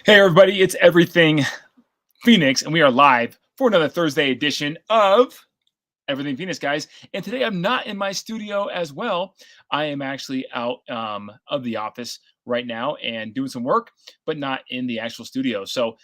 Hey, everybody, it's Everything Phoenix, and we are live for another Thursday edition of Everything Phoenix, guys. And today I'm not in my studio as well. I am actually out of the office right now and doing some work, but not in the actual studio. So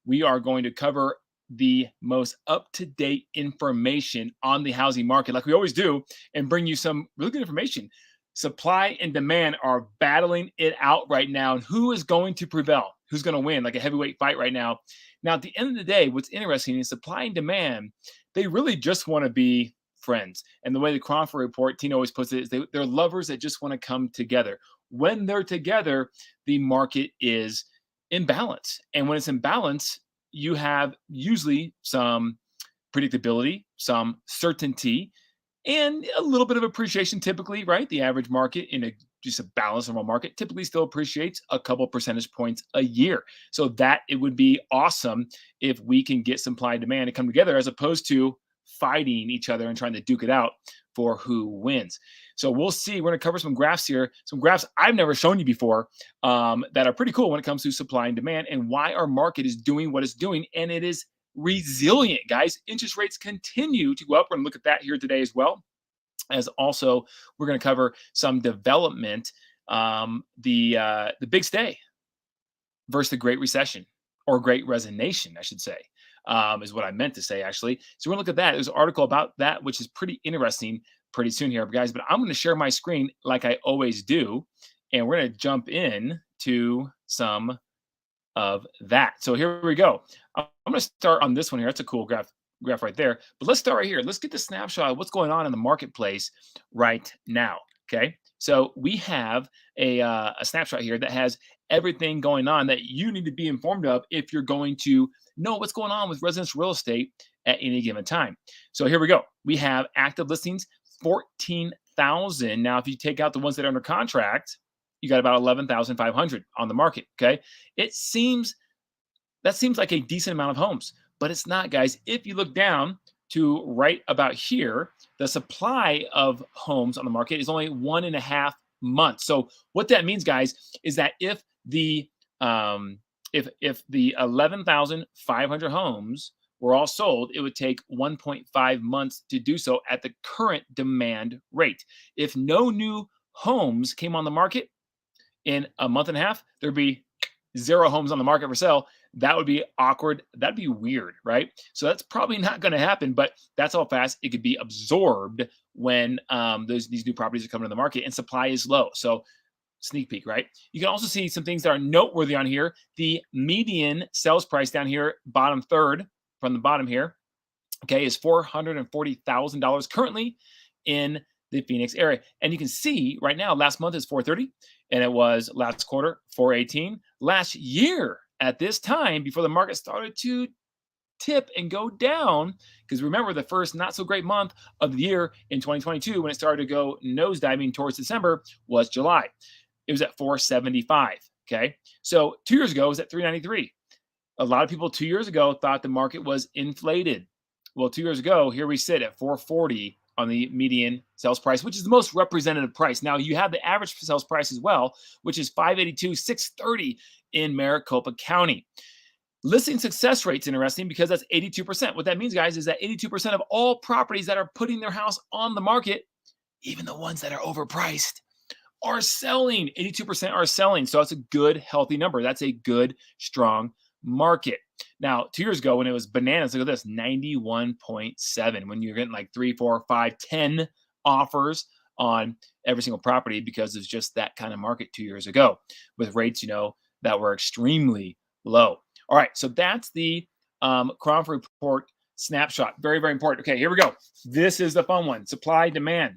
we are going to cover the most up to date information on the housing market, like we always do, and bring you some really good information. Supply and demand are battling it out right now. And who is going to prevail? Who's going to win? Like a heavyweight fight right now. Now, at the end of the day, what's interesting is supply and demand, they really just want to be friends. And the way the Cromford Report, Tina always puts it, is they're lovers that just want to come together. When they're together, the market is in balance. And when it's in balance, you have usually some predictability, some certainty, and a little bit of appreciation typically, right? The average market in just a balanced normal market typically still appreciates a couple percentage points a year. So that it would be awesome if we can get supply and demand to come together as opposed to fighting each other and trying to duke it out for who wins. So we'll see. We're going to cover some graphs here, some graphs I've never shown you before that are pretty cool when it comes to supply and demand and why our market is doing what it's doing. And it is resilient, guys. Interest rates continue to go up. We're going to look at that here today as well. As also, we're going to cover some development, the big stay versus the Great Recession or Great Resignation, I should say, is what I meant to say actually. So we're going to look at that. There's an article about that, which is pretty interesting pretty soon here, guys. But I'm going to share my screen like I always do, and we're going to jump in to some of that. So here we go. I'm going to start on this one here. That's a cool graph right there. But let's start right here. Let's get the snapshot of what's going on in the marketplace right now. Okay. So we have a snapshot here that has everything going on that you need to be informed of if you're going to know what's going on with residential real estate at any given time. So here we go. We have active listings, 14,000. Now, if you take out the ones that are under contract, you got about 11,500 on the market. Okay. That seems like a decent amount of homes, but it's not, guys. If you look down to right about here, the supply of homes on the market is only 1.5 months. So what that means, guys, is that if the 11,500 homes were all sold, it would take 1.5 months to do so at the current demand rate. If no new homes came on the market in a month and a half, there'd be 0 homes on the market for sale. That would be awkward. That'd be weird, right? So that's probably not going to happen, but that's how fast it could be absorbed when these new properties are coming to the market and supply is low. So sneak peek, right? You can also see some things that are noteworthy on here. The median sales price down here, bottom third from the bottom here, okay, is $440,000 currently in the Phoenix area. And you can see right now, last month is 430, and it was last quarter 418. Last year at this time, before the market started to tip and go down, because remember the first not so great month of the year in 2022, when it started to go nosediving towards December, was July. It was at 475. Okay, so 2 years ago it was at 393. A lot of people 2 years ago thought the market was inflated. Well, 2 years ago, here we sit at 440 on the median sales price, which is the most representative price. Now you have the average sales price as well, which is 582, 630 in Maricopa County. Listing success rate's interesting because that's 82%. What that means, guys, is that 82% of all properties that are putting their house on the market, even the ones that are overpriced, are selling. 82% are selling. So that's a good, healthy number. That's a good, strong market. Now, 2 years ago when it was bananas, look at this, 91.7. When you're getting like 3, 4, 5, 10 offers on every single property because it's just that kind of market 2 years ago with rates, that were extremely low. All right, so that's the Cromford Report snapshot. Very, very important. Okay, here we go. This is the fun one, supply demand.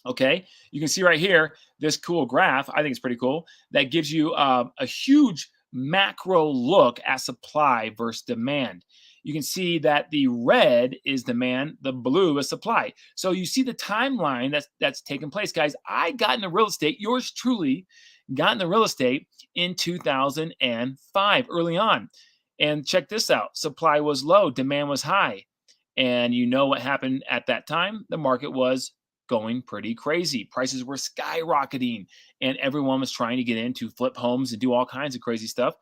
Okay, you can see right here, this cool graph, I think it's pretty cool, that gives you a huge macro look at supply versus demand. You can see that the red is demand, the blue is supply. So you see the timeline that's taken place, guys. I got into real estate, yours truly got into real estate in 2005, early on. And check this out, supply was low, demand was high. And you know what happened at that time? The market was going pretty crazy. Prices were skyrocketing and everyone was trying to get in to flip homes and do all kinds of crazy stuff.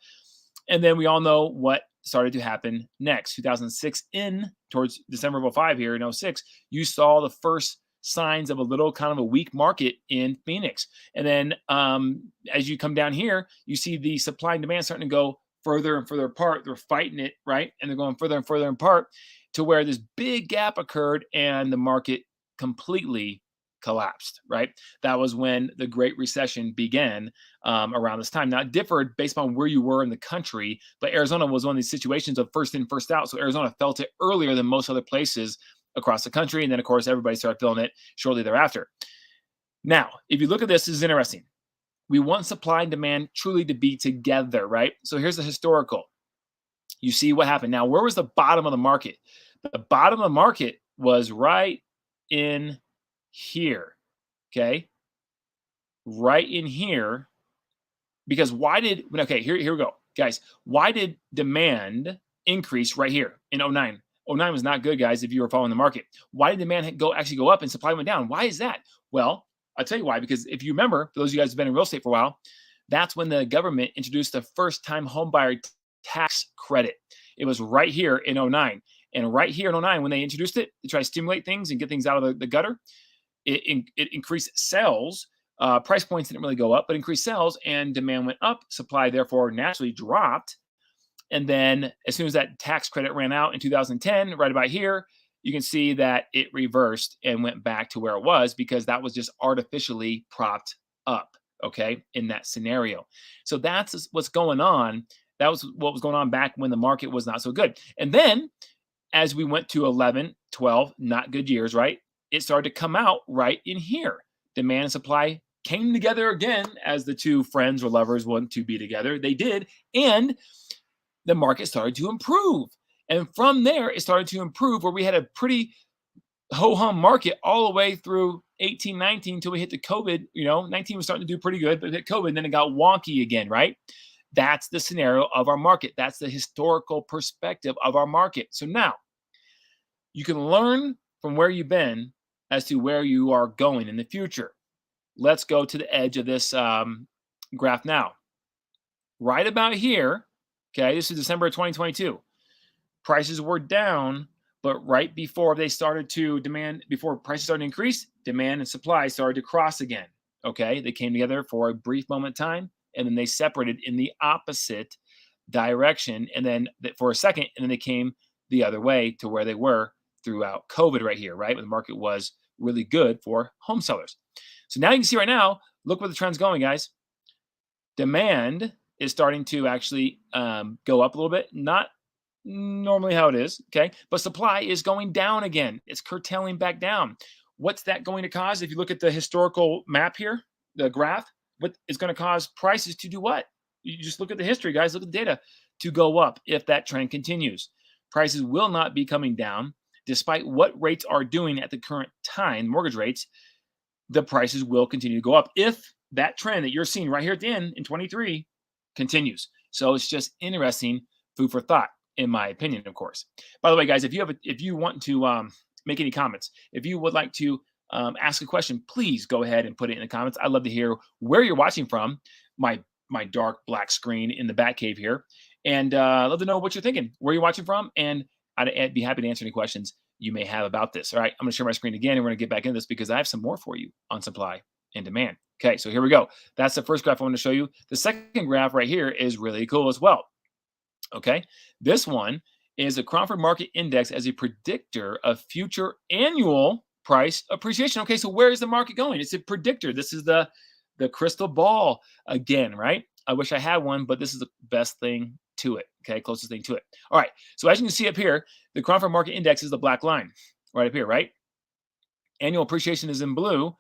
And then we all know what started to happen next. 2006 in towards December of '05 here in '06, you saw the first signs of a little kind of a weak market in Phoenix. And then as you come down here, you see the supply and demand starting to go further and further apart. They're fighting it, right? And they're going further and further apart to where this big gap occurred and the market completely collapsed, right? That was when the Great Recession began around this time. Now, it differed based on where you were in the country, but Arizona was one of these situations of first in, first out. So Arizona felt it earlier than most other places across the country. And then, of course, everybody started feeling it shortly thereafter. Now, if you look at this, this is interesting. We want supply and demand truly to be together, right? So here's the historical. You see what happened. Now, where was the bottom of the market? The bottom of the market was right in here, okay? Right in here. Because why did, okay, here we go. Guys, why did demand increase right here in '09? '09 was not good, guys, if you were following the market. Why did demand actually go up and supply went down? Why is that? Well, I'll tell you why. Because if you remember, for those of you guys who've been in real estate for a while, that's when the government introduced the first-time homebuyer tax credit. It was right here in '09. And right here in '09, when they introduced it to try to stimulate things and get things out of the gutter, it increased sales. Price points didn't really go up, but increased sales and demand went up. Supply, therefore, naturally dropped. And then as soon as that tax credit ran out in 2010, right about here, you can see that it reversed and went back to where it was because that was just artificially propped up, okay, in that scenario. So that's what's going on. That was what was going on back when the market was not so good. And then as we went to 11, 12, not good years, right? It started to come out right in here. Demand and supply came together again as the two friends or lovers want to be together. They did. And the market started to improve. And from there, it started to improve where we had a pretty ho-hum market all the way through 18, 19 until we hit the COVID. 19 was starting to do pretty good, but hit COVID, and then it got wonky again, right? That's the scenario of our market. That's the historical perspective of our market. So now you can learn from where you've been as to where you are going in the future. Let's go to the edge of this graph now. Right about here, okay, this is December of 2022. Prices were down, but right before they started to before prices started to increase, demand and supply started to cross again. Okay, they came together for a brief moment in time, and then they separated in the opposite direction, and then for a second, and then they came the other way to where they were throughout COVID right here, right? When the market was really good for home sellers. So now you can see right now, look where the trend's going, guys. Demand is starting to actually go up a little bit. Not normally how it is, okay? But supply is going down again. It's curtailing back down. What's that going to cause? If you look at the historical map here, the graph, what is going to cause prices to do what? You just look at the history, guys. Look at the data to go up if that trend continues. Prices will not be coming down despite what rates are doing at the current time, mortgage rates. The prices will continue to go up if that trend that you're seeing right here at the end in 23 continues. So it's just interesting food for thought, in my opinion, of course. By the way, guys, if you want to make any comments, if you would like to ask a question, please go ahead and put it in the comments. I'd love to hear where you're watching from. My dark black screen in the Batcave here, and I'd love to know what you're thinking, where you're watching from, and I'd be happy to answer any questions you may have about this. All right, I'm going to share my screen again, and we're going to get back into this because I have some more for you on supply and demand. Okay, so here we go. That's the first graph I want to show you. The second graph right here is really cool as well. Okay, this one is a Cromford Market Index as a predictor of future annual price appreciation. Okay, so where is the market going? It's a predictor. This is the crystal ball again, right? I wish I had one, but this is the best thing to it. Okay, closest thing to it. All right, so as you can see up here, the Cromford Market Index is the black line right up here, right? Annual appreciation is in blue.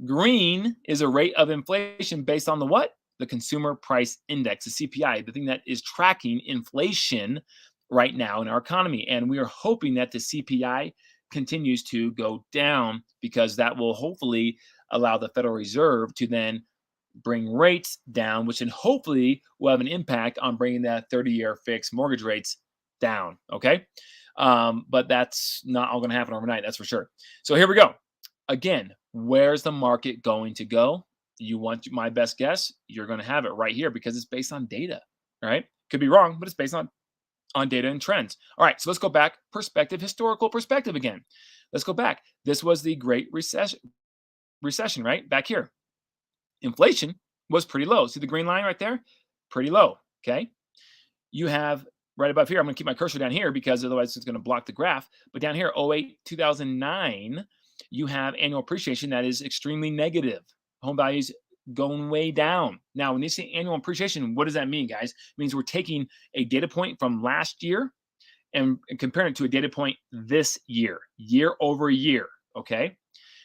Green is a rate of inflation based on the what? The Consumer Price Index, the CPI, the thing that is tracking inflation right now in our economy. And we are hoping that the CPI continues to go down because that will hopefully allow the Federal Reserve to then bring rates down, which then hopefully will have an impact on bringing that 30-year fixed mortgage rates down, okay? But that's not all going to happen overnight, that's for sure. So here we go. Again, where's the market going to go? You want my best guess? You're going to have it right here because it's based on data, right? Could be wrong, but it's based on data and trends. All right, so let's go back. Historical perspective again. Let's go back. This was the Great Recession, right? Back here. Inflation was pretty low. See the green line right there? Pretty low. Okay. You have right above here, I'm going to keep my cursor down here because otherwise it's going to block the graph. But down here, 08, 2009, you have annual appreciation that is extremely negative. Home values going way down. Now, when you say annual appreciation, what does that mean, guys? It means we're taking a data point from last year and comparing it to a data point this year over year. Okay.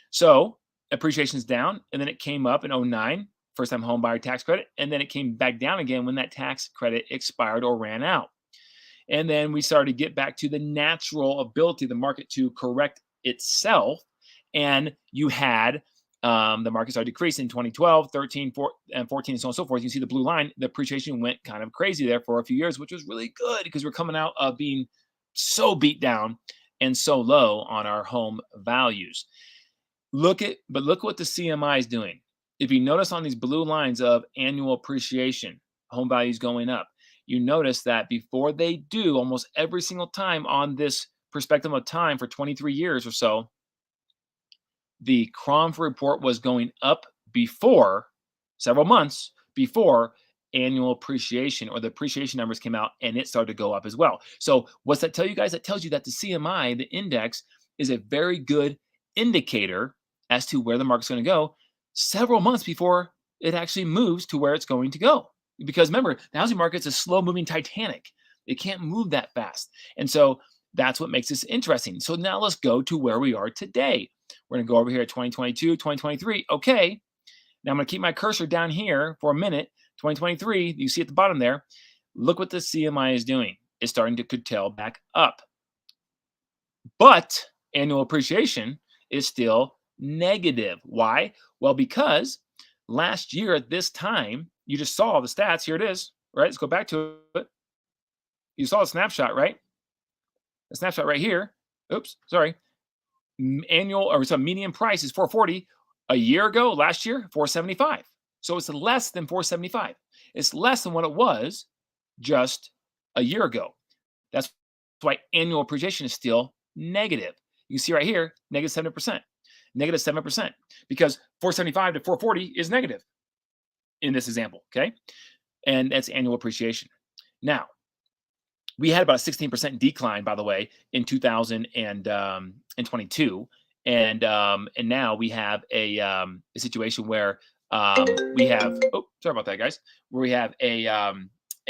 So appreciation is down, and then it came up in 09, first time home buyer tax credit, and then it came back down again when that tax credit expired or ran out. And then we started to get back to the natural ability of the market to correct itself. And you had the market started decreasing in 2012, 13, 14, and 14, and so on and so forth. You see the blue line, the appreciation went kind of crazy there for a few years, which was really good because we're coming out of being so beat down and so low on our home values. Look what the CMI is doing. If you notice on these blue lines of annual appreciation, home values going up, you notice that before they do, almost every single time on this perspective of time for 23 years or so, the Cromford Report was going up before, several months before annual appreciation or the appreciation numbers came out, and it started to go up as well. So what's that tell you guys? That tells you that the CMI, the index, is a very good indicator as to where the market's going to go several months before it actually moves to where it's going to go. Because remember, the housing market's a slow-moving Titanic. It can't move that fast. And so that's what makes this interesting. So now let's go to where we are today. We're going to go over here at 2022, 2023. Okay. Now I'm going to keep my cursor down here for a minute. 2023, you see at the bottom there, look what the CMI is doing. It's starting to curtail back up. But annual appreciation is still negative. Why? Well, because last year at this time, you just saw the stats. Here it is, right? Let's go back to it. You saw the snapshot, right? The snapshot right here. Oops, sorry. Annual or some median price is 440. A year ago, last year, 475. So it's less than 475. It's less than what it was just a year ago. That's why annual appreciation is still negative. You can see right here, negative 7%. Negative 7%. Because 475 to 440 is negative in this example, okay? And that's annual appreciation. Now, we had about a 16% decline, by the way, in 2022. And now we have a situation where we have, sorry about that, guys, where we have a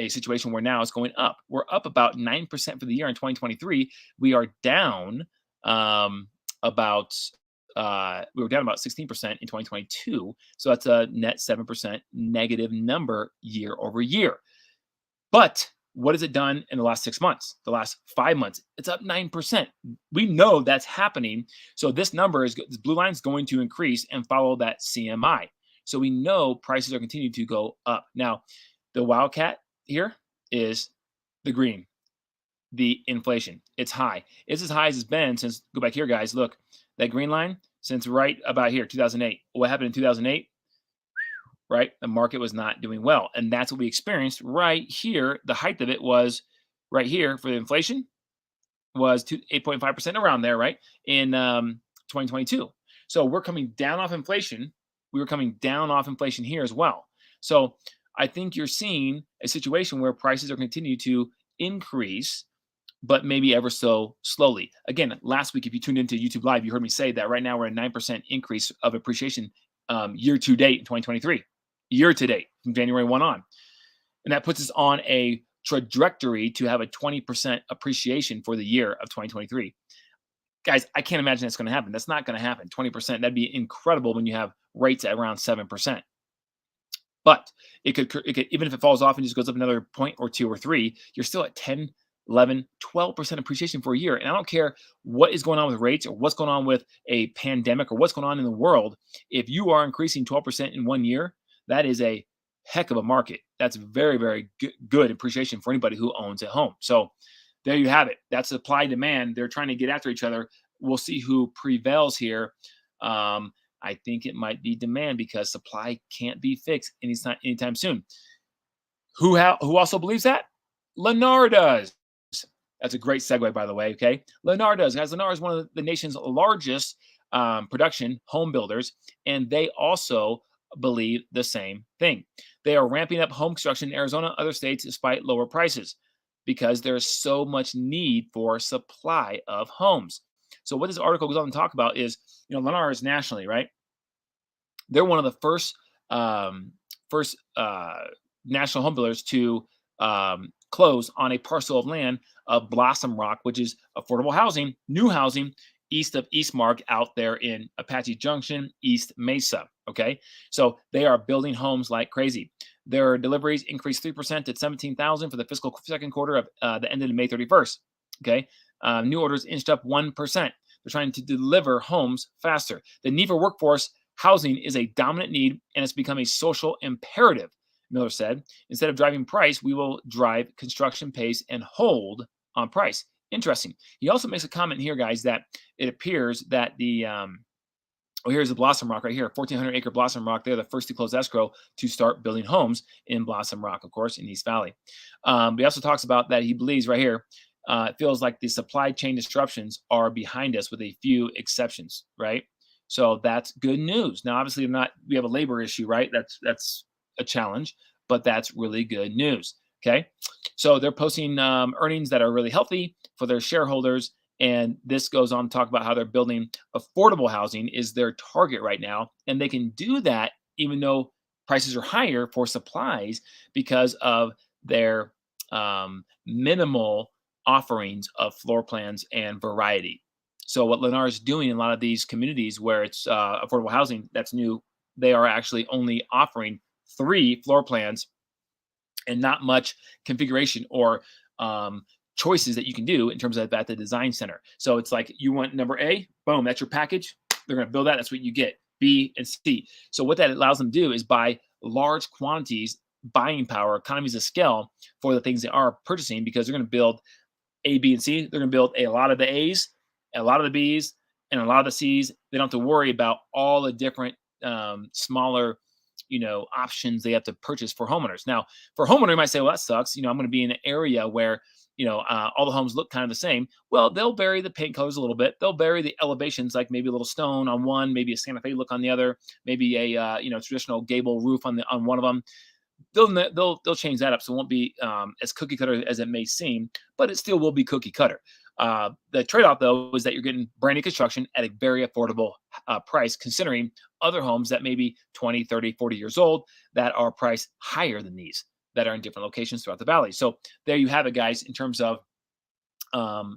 situation where now it's going up. We're up about 9% for the year in 2023. We are down about 16% in 2022. So that's a net 7% negative number year over year. But what has it done in the last 6 months? The last 5 months, it's up 9%. We know that's happening. So this number this blue line is going to increase and follow that CMI. So we know prices are continuing to go up. Now, the wildcat here is the green, the inflation. It's high. It's as high as it's been since, go back here, guys. Look, that green line, since right about here, 2008. What happened in 2008? Right? The market was not doing well. And that's what we experienced right here. The height of it was right here for the inflation was 8.5% around there, right? In 2022. So we're coming down off inflation. We were coming down off inflation here as well. So I think you're seeing a situation where prices are continuing to increase, but maybe ever so slowly. Again, last week, if you tuned into YouTube Live, you heard me say that right now we're at a 9% increase of appreciation year to date in 2023. Year to date from January 1 on. And that puts us on a trajectory to have a 20% appreciation for the year of 2023. Guys, I can't imagine that's going to happen. That's not going to happen. 20%, that'd be incredible when you have rates at around 7%. But it could, even if it falls off and just goes up another point or two or three, you're still at 10, 11, 12% appreciation for a year. And I don't care what is going on with rates or what's going on with a pandemic or what's going on in the world. If you are increasing 12% in 1 year, that is a heck of a market. That's very, very good appreciation for anybody who owns a home. So there you have it. That's supply demand. They're trying to get after each other. We'll see who prevails here. I think it might be demand because supply can't be fixed anytime soon. Who also believes that? Lennar does. That's a great segue, by the way. Okay, Lennar does. As Lennar is one of the nation's largest production home builders, and they also believe the same thing. They are ramping up home construction in Arizona and other states despite lower prices because there's so much need for supply of homes. So what this article goes on to talk about is, Lennar is nationally, right? They're one of the first national home builders to close on a parcel of land of Blossom Rock, which is affordable housing, new housing east of Eastmark out there in Apache Junction, East Mesa. Okay, so they are building homes like crazy. Their deliveries increased 3% to 17,000 for the fiscal second quarter of that ended May 31st. Okay, new orders inched up 1%. They're trying to deliver homes faster. The need for workforce housing is a dominant need and it's become a social imperative, Miller said. Instead of driving price, we will drive construction pace and hold on price. Interesting. He also makes a comment here, guys, that it appears that here's the Blossom Rock right here, 1,400 acre Blossom Rock. They're the first to close escrow to start building homes in Blossom Rock, of course, in East Valley. But he also talks about that he believes right here, it feels like the supply chain disruptions are behind us with a few exceptions, right? So that's good news. Now, obviously, we have a labor issue, right? That's a challenge, but that's really good news. Okay, so they're posting earnings that are really healthy for their shareholders, and this goes on to talk about how they're building affordable housing is their target right now, and they can do that even though prices are higher for supplies because of their minimal offerings of floor plans and variety. So what Lennar is doing in a lot of these communities where it's affordable housing that's new, they are actually only offering 3 floor plans and not much configuration or choices that you can do in terms of at the design center. So it's like you want number A, boom, that's your package. They're going to build that. That's what you get. B and C. So what that allows them to do is buy large quantities, buying power, economies of scale for the things they are purchasing because they're going to build A, B, and C. They're going to build a lot of the A's, a lot of the B's, and a lot of the C's. They don't have to worry about all the different smaller options they have to purchase for homeowners. Now, for a homeowner, you might say, well, that sucks. I'm going to be in an area where, all the homes look kind of the same. Well, they'll vary the paint colors a little bit. They'll vary the elevations, like maybe a little stone on one, maybe a Santa Fe look on the other, maybe a, traditional gable roof on one of them. They'll change that up. So it won't be as cookie cutter as it may seem, but it still will be cookie cutter. The trade-off, though, is that you're getting brand new construction at a very affordable price, considering other homes that may be 20, 30, 40 years old that are priced higher than these that are in different locations throughout the valley. So there you have it, guys, in terms of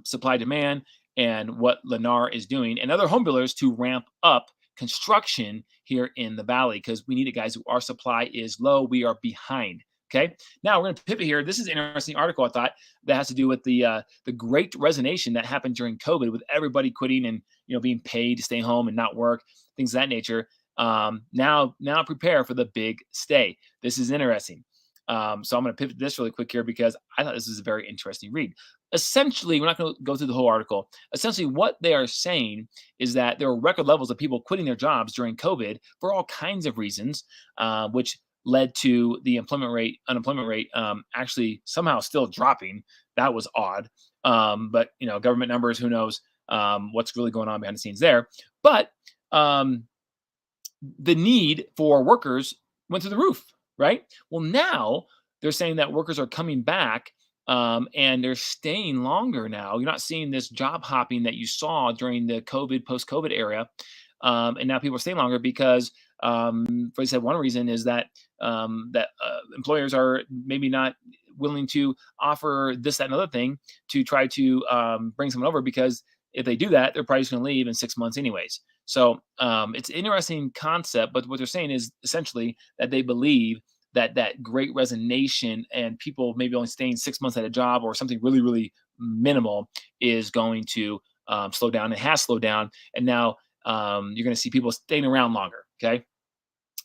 supply demand and what Lennar is doing and other home builders to ramp up construction here in the valley because we need it, guys. Our supply is low. We are behind. Okay. Now we're going to pivot here. This is an interesting article I thought that has to do with the Great Resignation that happened during COVID, with everybody quitting and being paid to stay home and not work, things of that nature. Now prepare for the big stay. This is interesting. So I'm going to pivot this really quick here because I thought this was a very interesting read. Essentially, we're not going to go through the whole article. Essentially, what they are saying is that there are record levels of people quitting their jobs during COVID for all kinds of reasons, which led to the unemployment rate actually somehow still dropping. That was odd. But government numbers, who knows what's really going on behind the scenes there. But the need for workers went through the roof, right? Well, now they're saying that workers are coming back and they're staying longer now. You're not seeing this job hopping that you saw during the post-COVID era. And now people are staying longer because, for example, one reason is that employers are maybe not willing to offer this, that, and other thing to try to bring someone over, because if they do that, they're probably just going to leave in 6 months anyways. So it's an interesting concept, but what they're saying is essentially that they believe that Great Resignation and people maybe only staying 6 months at a job or something really, really minimal is going to slow down. It has slowed down, and now you're going to see people staying around longer. Okay.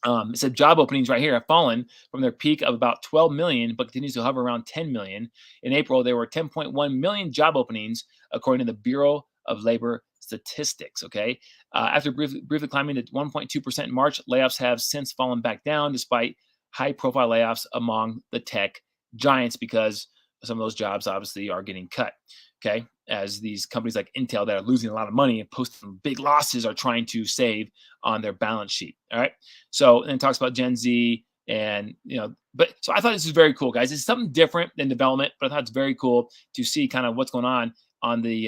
It said job openings right here have fallen from their peak of about 12 million, but continues to hover around 10 million. In April, there were 10.1 million job openings, according to the Bureau of Labor Statistics. Okay. After briefly climbing to 1.2% in March, layoffs have since fallen back down, despite high profile layoffs among the tech giants, because some of those jobs obviously are getting cut. Okay, as these companies like Intel that are losing a lot of money and posting big losses are trying to save on their balance sheet. All right, so and it talks about Gen Z and but so I thought this was very cool, guys. It's something different than development, but I thought it's very cool to see kind of what's going on the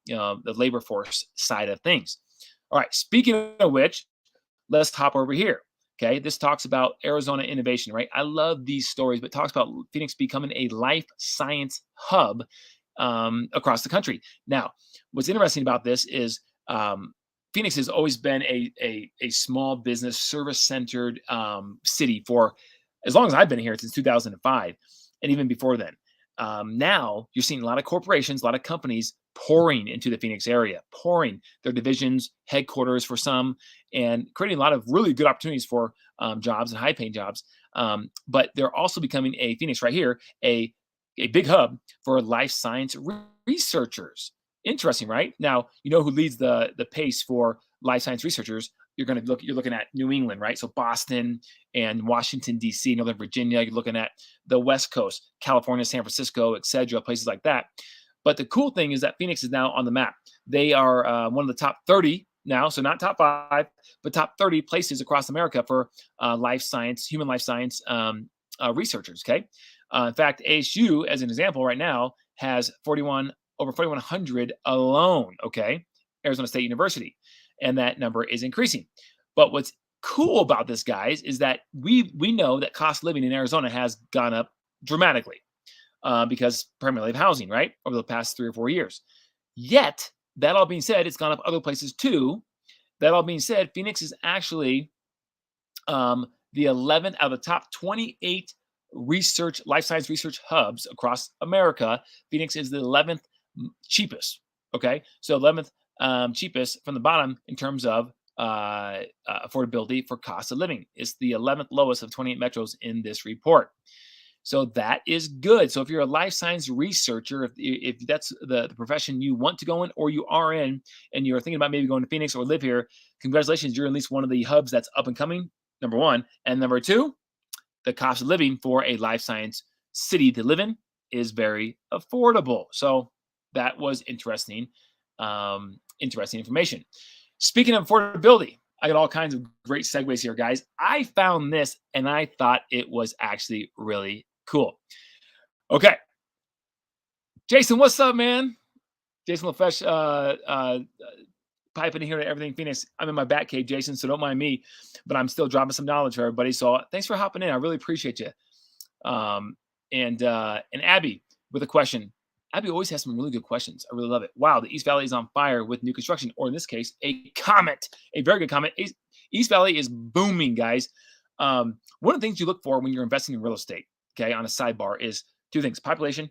the labor force side of things. All right, speaking of which, let's hop over here. Okay, this talks about Arizona innovation, right? I love these stories, but it talks about Phoenix becoming a life science hub across the country. Now, what's interesting about this is Phoenix has always been a small business service centered city for as long as I've been here, since 2005, and even before then. Now you're seeing a lot of corporations, a lot of companies pouring into the Phoenix area, pouring their divisions, headquarters for some, and creating a lot of really good opportunities for jobs and high-paying jobs. But they're also becoming a Phoenix right here, a big hub for life science researchers. Interesting, right? Now you know who leads the pace for life science researchers. You're looking at New England, right? So Boston and Washington D.C., Northern Virginia. You're looking at the West Coast, California, San Francisco, etc., places like that. But the cool thing is that Phoenix is now on the map. They are one of the top 30 now, so not top 5, but top 30 places across America for life science, human life science researchers. Okay, in fact, ASU, as an example, right now has over 4,100 alone. Okay, Arizona State University, and that number is increasing. But what's cool about this, guys, is that we know that cost of living in Arizona has gone up dramatically because primarily of housing, right, over the past 3 or 4 years. Yet, that all being said, it's gone up other places too. That all being said, Phoenix is actually the 11th out of the top 28 life science research hubs across America. Phoenix is the 11th cheapest. Okay, so 11th cheapest from the bottom in terms of affordability for cost of living. It's the 11th lowest of 28 metros in this report. So that is good. So if you're a life science researcher, if that's the profession you want to go in or you are in, and you're thinking about maybe going to Phoenix or live here, congratulations, you're at least one of the hubs that's up and coming, number one. And number two, the cost of living for a life science city to live in is very affordable. So that was interesting, interesting information. Speaking of affordability, I got all kinds of great segues here, guys. I found this and I thought it was actually really cool. Okay. Jason, what's up, man? Jason LaFesh, piping in here to Everything Phoenix. I'm in my bat cave, Jason, so don't mind me, but I'm still dropping some knowledge for everybody. So thanks for hopping in. I really appreciate you. And Abby with a question. Abby always has some really good questions. I really love it. Wow, the East Valley is on fire with new construction, or in this case, a comment. A very good comment. East Valley is booming, guys. One of the things you look for when you're investing in real estate, okay, on a sidebar, is two things: population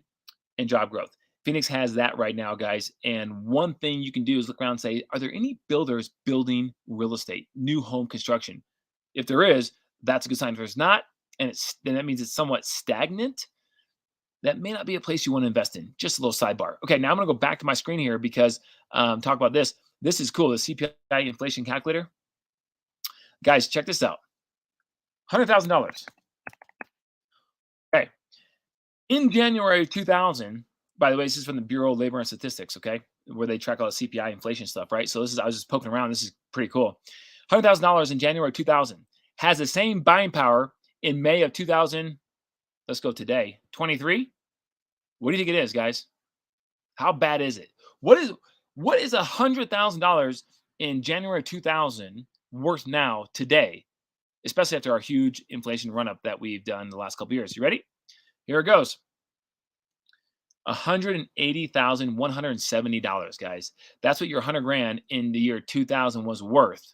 and job growth. Phoenix has that right now, guys. And one thing you can do is look around and say, are there any builders building real estate, new home construction? If there is, that's a good sign. If there's not, and then that means it's somewhat stagnant, that may not be a place you want to invest in. Just a little sidebar. Okay, now I'm going to go back to my screen here because talk about this. This is cool. The CPI Inflation Calculator. Guys, check this out. $100,000. Okay. In January 2000, by the way, this is from the Bureau of Labor and Statistics, okay, where they track all the CPI inflation stuff, right? So I was just poking around. This is pretty cool. $100,000 in January 2000 has the same buying power in May of 2000. Let's go today, 23. What do you think it is, guys? How bad is it? What is $100,000 in January 2000 worth now today, especially after our huge inflation run-up that we've done the last couple of years? You ready? Here it goes. $180,170, guys. That's what your $100,000 in the year 2000 was worth,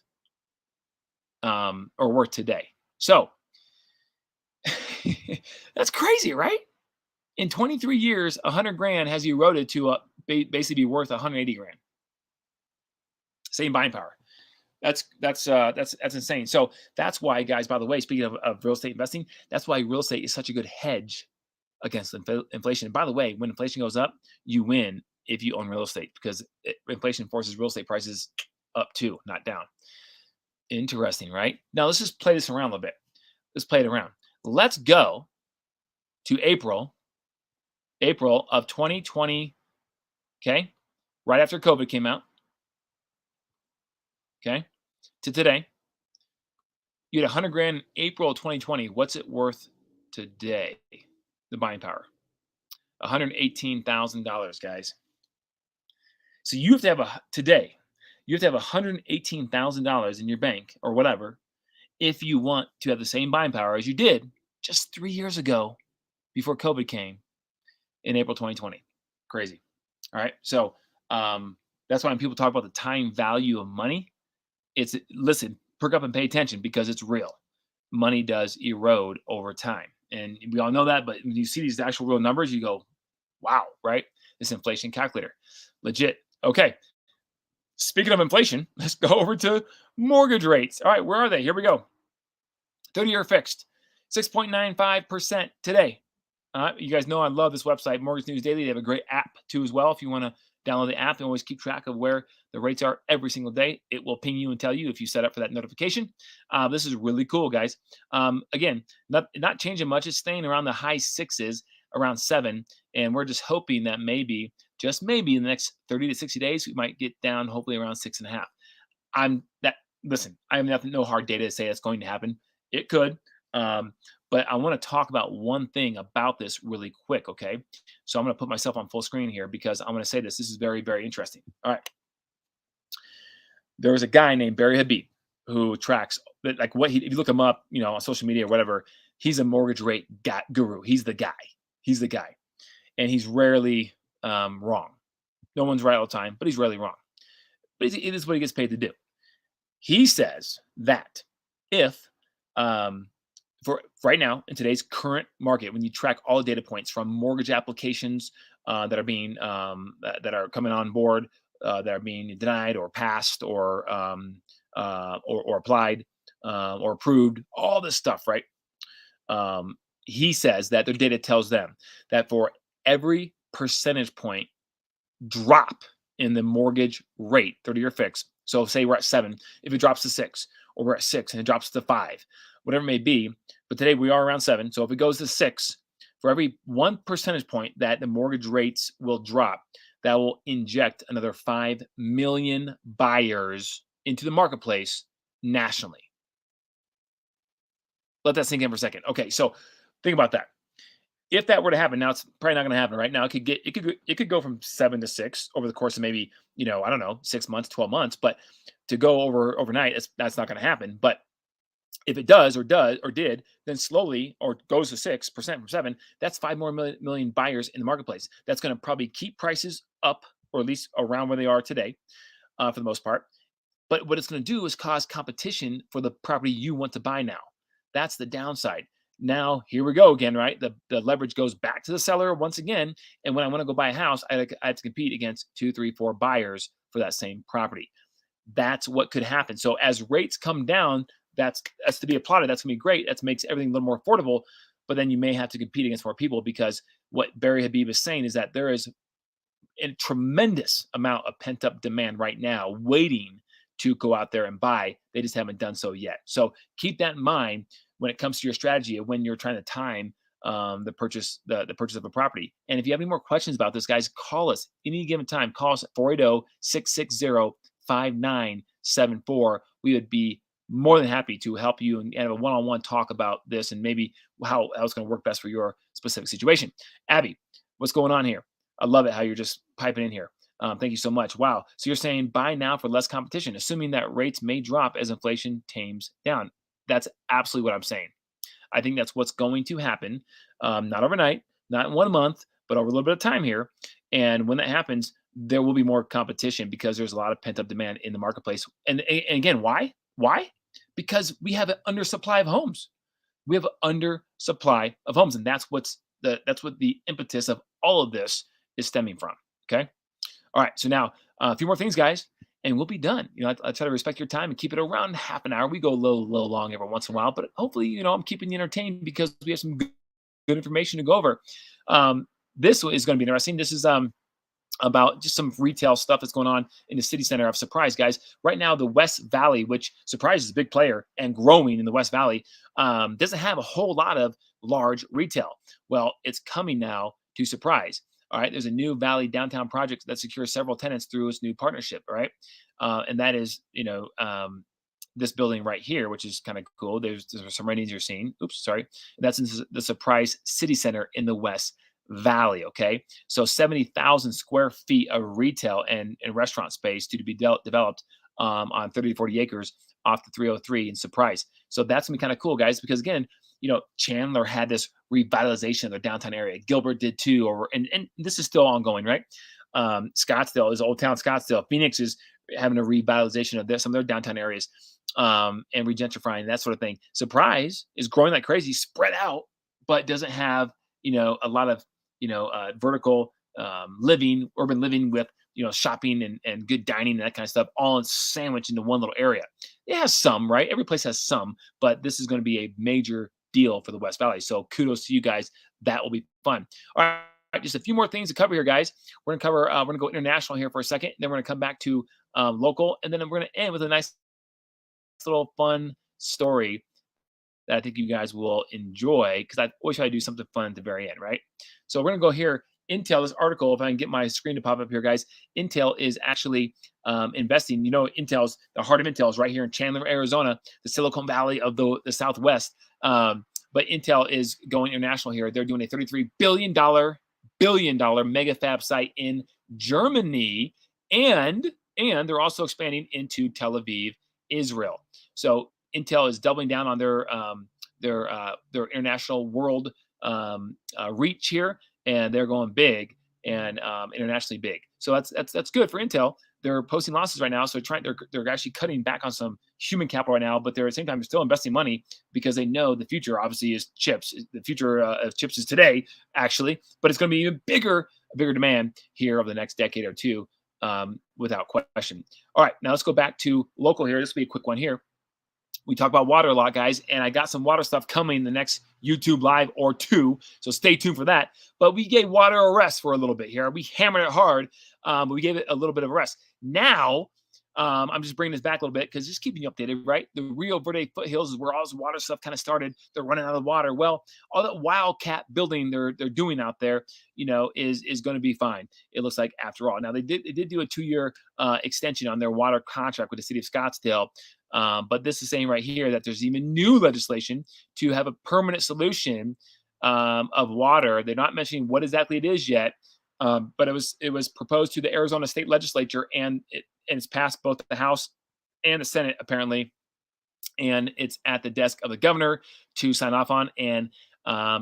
or worth today. So that's crazy, right? In 23 years, $100,000 has eroded to basically be worth $180,000. Same buying power. That's insane. So that's why, guys, by the way, speaking of real estate investing, that's why real estate is such a good hedge against inflation. And by the way, when inflation goes up, you win if you own real estate, because inflation forces real estate prices up too, not down. Interesting, right? Now let's just play this around a little bit. Let's play it around. Let's go to April April of 2020, okay, right after COVID came out, okay, to today, you had 100 grand in April of 2020. What's it worth today? The buying power, $118,000, guys. So you have to have today, you have to have $118,000 in your bank or whatever if you want to have the same buying power as you did just 3 years ago before COVID came in April 2020. Crazy. All right. So that's why when people talk about the time value of money, it's listen, perk up and pay attention because it's real. Money does erode over time. And we all know that. But when you see these actual real numbers, you go, wow, right? This inflation calculator. Legit. Okay. Speaking of inflation, let's go over to mortgage rates. All right. Where are they? Here we go. 30-year fixed, 6.95% today. You guys know I love this website, Mortgage News Daily. They have a great app too as well. If you want to download the app and always keep track of where the rates are every single day, it will ping you and tell you if you set up for that notification. This is really cool, guys. Again, not changing much. It's staying around the high sixes, around 7, and we're just hoping that maybe, just maybe, in the next 30 to 60 days, we might get down hopefully around 6.5. Listen, I have no hard data to say that's going to happen. It could. But I want to talk about one thing about this really quick, okay? So I'm going to put myself on full screen here because I'm going to say this. This is very, very interesting. All right. There was a guy named Barry Habib who tracks, like, if you look him up, on social media or whatever, he's a mortgage rate guru. He's the guy. He's the guy. And he's rarely wrong. No one's right all the time, but he's rarely wrong. But it is what he gets paid to do. He says that if for right now in today's current market, when you track all the data points from mortgage applications that are being that are coming on board, that are being denied or passed or applied or approved, all this stuff, right? He says that their data tells them that for every percentage point drop in the mortgage rate, 30-year fix. So say we're at 7, if it drops to 6, or we're at 6 and it drops to 5, whatever it may be. But today we are around 7. So if it goes to 6, for every 1 percentage point that the mortgage rates will drop, that will inject another 5 million buyers into the marketplace nationally. Let that sink in for a second. Okay, so think about that. If that were to happen, now it's probably not going to happen right now. It could go from 7 to 6 over the course of maybe, I don't know, 6 months, 12 months. But to go overnight, that's not going to happen. But if it does or did, then slowly, or goes to 6% from 7, that's 5 more million buyers in the marketplace. That's going to probably keep prices up, or at least around where they are today, for the most part. But what it's going to do is cause competition for the property you want to buy now. That's the downside. Now, here we go again, right? The leverage goes back to the seller once again. And when I want to go buy a house, I have to compete against 2, 3, 4 buyers for that same property. That's what could happen. So as rates come down, that's to be applauded. That's going to be great. That makes everything a little more affordable. But then you may have to compete against more people, because what Barry Habib is saying is that there is a tremendous amount of pent-up demand right now waiting to go out there and buy. They just haven't done so yet. So keep that in mind when it comes to your strategy of when you're trying to time the purchase of a property. And if you have any more questions about this, guys, call us any given time. Call us at 480-660-5974. We would be more than happy to help you and have a one-on-one talk about this and maybe how it's going to work best for your specific situation. Abby, what's going on here? I love it how you're just piping in here. Thank you so much. Wow. So you're saying buy now for less competition, assuming that rates may drop as inflation tames down. That's absolutely what I'm saying. I think that's what's going to happen. Not overnight, not in 1 month, but over a little bit of time here. And when that happens, there will be more competition because there's a lot of pent-up demand in the marketplace. And again, why? Why? Because we have an undersupply of homes. We have an undersupply of homes, and that's what the impetus of all of this is stemming from. Okay. All right. So now a few more things, guys, and we'll be done. I try to respect your time and keep it around half an hour. We go a little long every once in a while, but hopefully, I'm keeping you entertained because we have some good information to go over. This is going to be interesting. This is about just some retail stuff that's going on in the city center of Surprise, guys. Right now, the West Valley, which Surprise is a big player and growing in the West Valley, doesn't have a whole lot of large retail. Well, it's coming now to Surprise. All right, there's a new Valley downtown project that secures several tenants through its new partnership. All right, and that is, this building right here, which is kind of cool. There's some ratings you're seeing. Oops, sorry. That's in the Surprise City Center in the West Valley. Okay, so 70,000 square feet of retail and restaurant space to be developed on 30 to 40 acres off the 303 in Surprise. So that's gonna be kind of cool, guys, because again, Chandler had this revitalization of their downtown area. Gilbert did too, and this is still ongoing, right? Scottsdale is Old Town Scottsdale. Phoenix is having a revitalization of some of their downtown areas, and regentrifying, that sort of thing. Surprise is growing like crazy, spread out, but doesn't have a lot of vertical urban living with shopping and good dining and that kind of stuff, all sandwiched into one little area. It has some, right? Every place has some, but this is going to be a major deal for the West Valley. So kudos to you guys. That will be fun. All right, just a few more things to cover here, guys. We're gonna go international here for a second, then we're gonna come back to local, and then we're gonna end with a nice little fun story that I think you guys will enjoy, because I always try to do something fun at the very end, right? So we're gonna go here. Intel, this article, if I can get my screen to pop up here, guys. Intel is actually investing. The heart of Intel is right here in Chandler, Arizona, the Silicon Valley of the Southwest. But Intel is going international here. They're doing a $33 billion Mega-Fab site in Germany, and they're also expanding into Tel Aviv, Israel. So Intel is doubling down on their international world reach here, and they're going big and internationally big. So that's good for Intel. They're posting losses right now, so they're actually cutting back on some human capital right now, but they're at the same time still investing money because they know the future obviously is chips. The future of chips is today, actually, but it's going to be a bigger demand here over the next decade or two, without question. All right, now let's go back to local here. This will be a quick one here. We talk about water a lot, guys, and I got some water stuff coming in the next YouTube live or two, so stay tuned for that. But we gave water a rest for a little bit here. We hammered it hard, but we gave it a little bit of a rest. Now, I'm just bringing this back a little bit because just keeping you updated, right? The Rio Verde Foothills is where all this water stuff kind of started. They're running out of water. Well, all that wildcat building they're doing out there, is going to be fine. It looks like, after all. Now they did do a 2-year extension on their water contract with the city of Scottsdale. But this is saying right here that there's even new legislation to have a permanent solution of water. They're not mentioning what exactly it is yet, but it was proposed to the Arizona State Legislature, and it's passed both the House and the Senate apparently, and it's at the desk of the governor to sign off on. And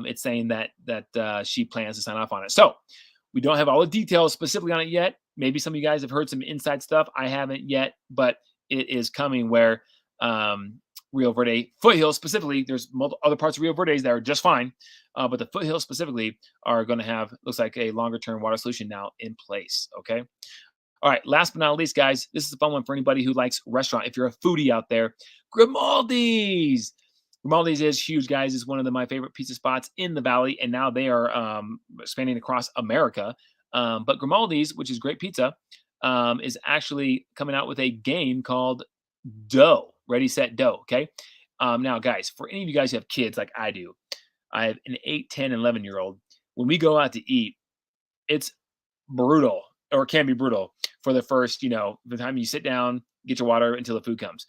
it's saying that she plans to sign off on it. So we don't have all the details specifically on it yet. Maybe some of you guys have heard some inside stuff. I haven't yet, but it is coming where Rio Verde Foothills specifically, there's other parts of Rio Verde's that are just fine, but the Foothills specifically are going to have, looks like, a longer term water solution now in place. Okay. All right. Last but not least, guys, this is a fun one for anybody who likes restaurant. If you're a foodie out there, Grimaldi's. Grimaldi's is huge, guys. It's one of my favorite pizza spots in the Valley, and now they are expanding across America. But Grimaldi's, which is great pizza, is actually coming out with a game called Dough. Ready, Set, Dough. Okay. Now, guys, for any of you guys who have kids like I do, I have an 8, 10, 11-year-old. When we go out to eat, it's brutal, or can be brutal, for the first, the time you sit down, get your water until the food comes.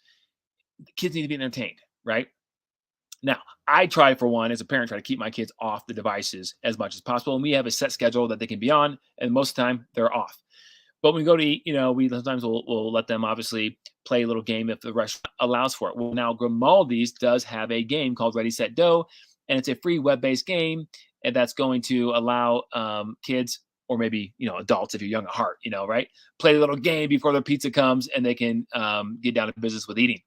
The kids need to be entertained, right? Now, I try, for one, as a parent, try to keep my kids off the devices as much as possible. And we have a set schedule that they can be on, and most of the time they're off. But when we go to eat, we sometimes we'll let them obviously play a little game if the restaurant allows for it. Well, now Grimaldi's does have a game called Ready, Set, Dough, and it's a free web-based game, and that's going to allow kids, or maybe adults if you're young at heart, right, play a little game before their pizza comes, and they can get down to business with eating.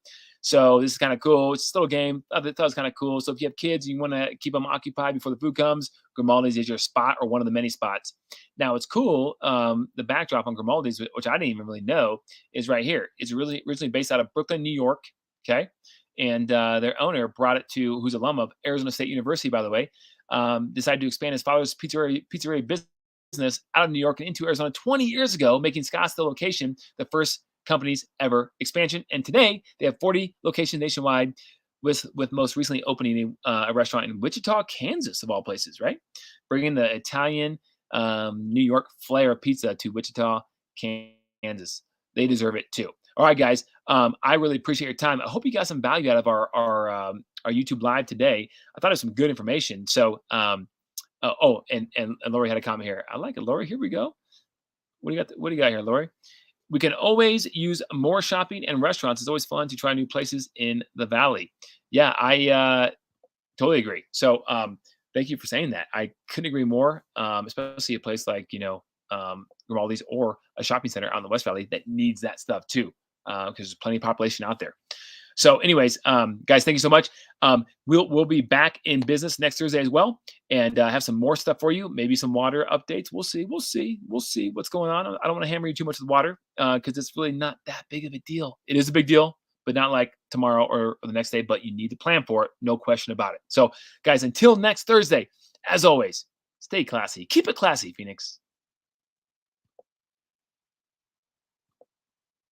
So this is kind of cool. It's a little game. I thought it was kind of cool. So if you have kids, you want to keep them occupied before the food comes, Grimaldi's is your spot, or one of the many spots. Now it's cool. The backdrop on Grimaldi's, which I didn't even really know, is right here. It's really originally based out of Brooklyn, New York. Okay. And their owner brought it to, who's alum of Arizona State University, by the way, decided to expand his father's pizzeria business out of New York and into Arizona 20 years ago, making Scottsdale location the first company's ever expansion. And today they have 40 locations nationwide, with most recently opening a restaurant in Wichita, Kansas, of all places, right? Bringing the Italian New York Flair Pizza to Wichita, Kansas. They deserve it too. All right, guys. I really appreciate your time. I hope you got some value out of our YouTube live today. I thought it was some good information. So, and Lori had a comment here. I like it, Lori. Here we go. What do you got? What do you got here, Lori? We can always use more shopping and restaurants. It's always fun to try new places in the valley. Yeah, I totally agree. So, thank you for saying that. I couldn't agree more. Especially a place like Grimaldi's or a shopping center on the West Valley that needs that stuff too, because there's plenty of population out there. So, anyways, guys, thank you so much. We'll be back in business next Thursday as well, and have some more stuff for you. Maybe some water updates. We'll see. We'll see what's going on. I don't want to hammer you too much with water because it's really not that big of a deal. It is a big deal, but not like tomorrow or the next day. But you need to plan for it. No question about it. So, guys, until next Thursday, as always, stay classy. Keep it classy, Phoenix.